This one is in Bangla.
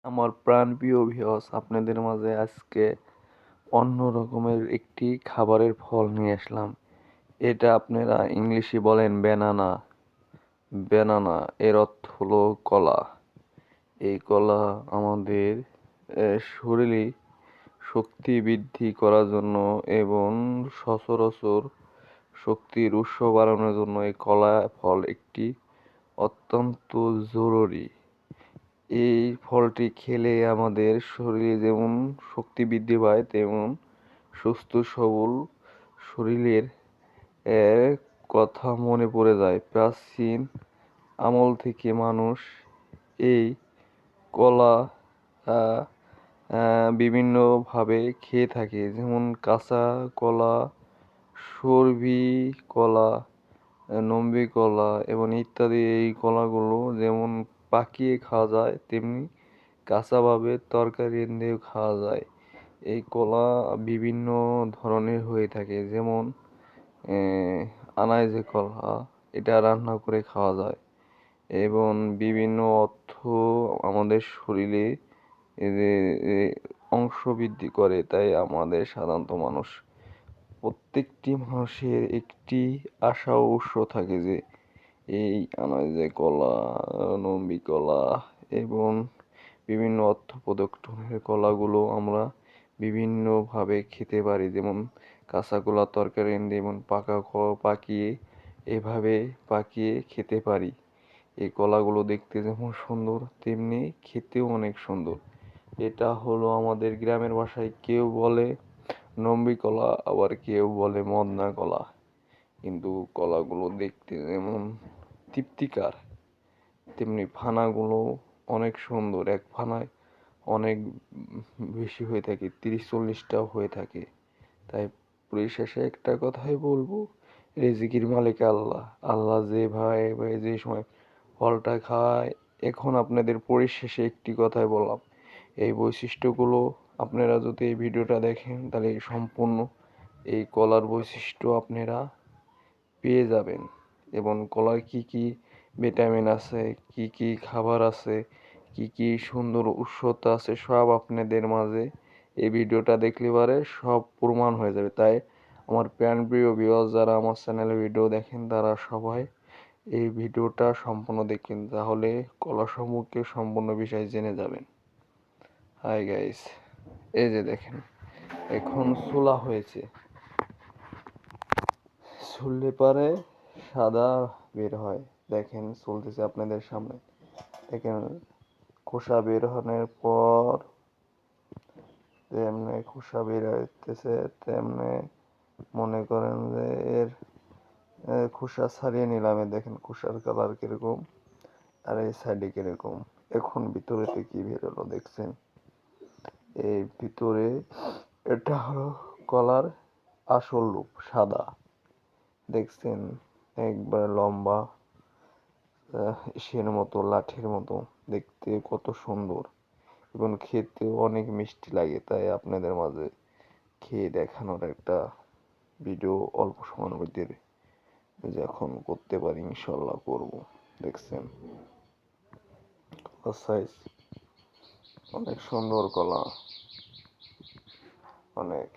আমার প্রাণপ্রিয় ভিউয়ার্স, আপনাদের মাঝে আজকে অন্য রকমের একটি খাবারের ফল নিয়ে আসলাম। এটা আপনারা ইংলিশে বলেন ব্যানানা। ব্যানানা এর অর্থ হলো কলা। এই কলা আমাদের শরীরে শক্তি বৃদ্ধি করার জন্য এবং সচরাচর শক্তির উৎস বাড়ানোর জন্য এই কলা ফল একটি অত্যন্ত জরুরি। এই ফলটি খেলে আমাদের শরীরে যেমন শক্তি বৃদ্ধি পায়, তেমন সুস্থ সবল শরীরের কথা মনে পড়ে যায়। প্রাচীন আমল থেকে মানুষ এই কলা বিভিন্নভাবে খেয়ে থাকে, যেমন কাঁচা কলা, সর্বি কলা, নম্বি কলা এবং ইত্যাদি। এই কলাগুলো যেমন পাকিয়ে খাওয়া যায়, তেমনি কাঁচাভাবে তরকারি দিয়েও খাওয়া যায়। এই কলা বিভিন্ন ধরনের হয়ে থাকে, যেমন আনাইজে কলা, এটা রান্না করে খাওয়া যায় এবং বিভিন্ন অর্থ আমাদের শরীরে অংশ বৃদ্ধি করে। তাই আমাদের সাধারণত প্রত্যেকটি মানুষের একটি আশা ও উৎস থাকে যে এই আনাইজে কলা, নম্বি কলা এবং বিভিন্ন অর্থ প্রদত্তনের কলাগুলো আমরা বিভিন্নভাবে খেতে পারি, যেমন কাঁচা কলা তরকারি যেমন পাকিয়ে এভাবে পাকিয়ে খেতে পারি। এই কলাগুলো দেখতে যেমন সুন্দর, তেমনি খেতেও অনেক সুন্দর। এটা হলো আমাদের গ্রামের ভাষায় কেউ বলে নম্বি কলা, আবার কেউ বলে মদনা কলা। কিন্তু কলাগুলো দেখতে যেমন তৃপ্তিকর, তেমনি ফানাগুলো অনেক সুন্দর। এক ফানায় অনেক বেশি হয়ে থাকে, 30-40টাও হয়ে থাকে। তাই পরিশেষে একটা কথাই বলবো, রিজিকের মালিক আল্লাহ। আল্লাহ যে যে সময় ফলটা খায়। এখন আপনাদের পরিশেষে একটি কথাই বললাম, এই বৈশিষ্ট্যগুলো আপনারা যদি এই ভিডিওটা দেখেন, তাহলে সম্পূর্ণ এই কলার বৈশিষ্ট্য আপনারা পেয়ে যাবেন এবং কলার কি কি ভিটামিন আছে, কি কি খাবার আছে, কি কি সুন্দর উৎসতা আছে, সব আপনাদের মাঝে এই ভিডিওটা দেখলে পারে সব প্রমাণ হয়ে যাবে। তাই আমার প্রাণপ্রিয় ভিউয়ার্স, যারা আমার চ্যানেলে ভিডিও দেখেন, তারা সবাই এই ভিডিওটা সম্পূর্ণ দেখেন, তাহলে কলা সম্পর্কে সম্পূর্ণ বিষয় জেনে যাবেন। হাই গাইস, এই যে দেখেন এখন ছোলা হয়েছে, ছুললে পারে সাদা বের হয়। দেখেন চলতেছে আপনাদের সামনে, দেখেন খোসা বের হওয়ার পর তেমনি খোসা বের হইতেছে, তেমনি মনে করেন যে এর খোসা ছাড়িয়ে নিলাম। দেখেন খোসার কালার কিরকম আর এই সাইডে কিরকম। এখন ভিতরেতে কি বের হলো দেখছেন? এই ভিতরে এটা হলো কলার আসল রূপ, সাদা। দেখছেন একবার লম্বা ইসের মতো, লাঠির মতো দেখতে কত সুন্দর এবং খেতেও অনেক মিষ্টি লাগে। তাই আপনাদের মাঝে খেয়ে দেখানোর একটা ভিডিও অল্প সময়ের মধ্যে যখন করতে পারি ইনশাল্লাহ করব। দেখছেন কলার সাইজ অনেক সুন্দর, কলা অনেক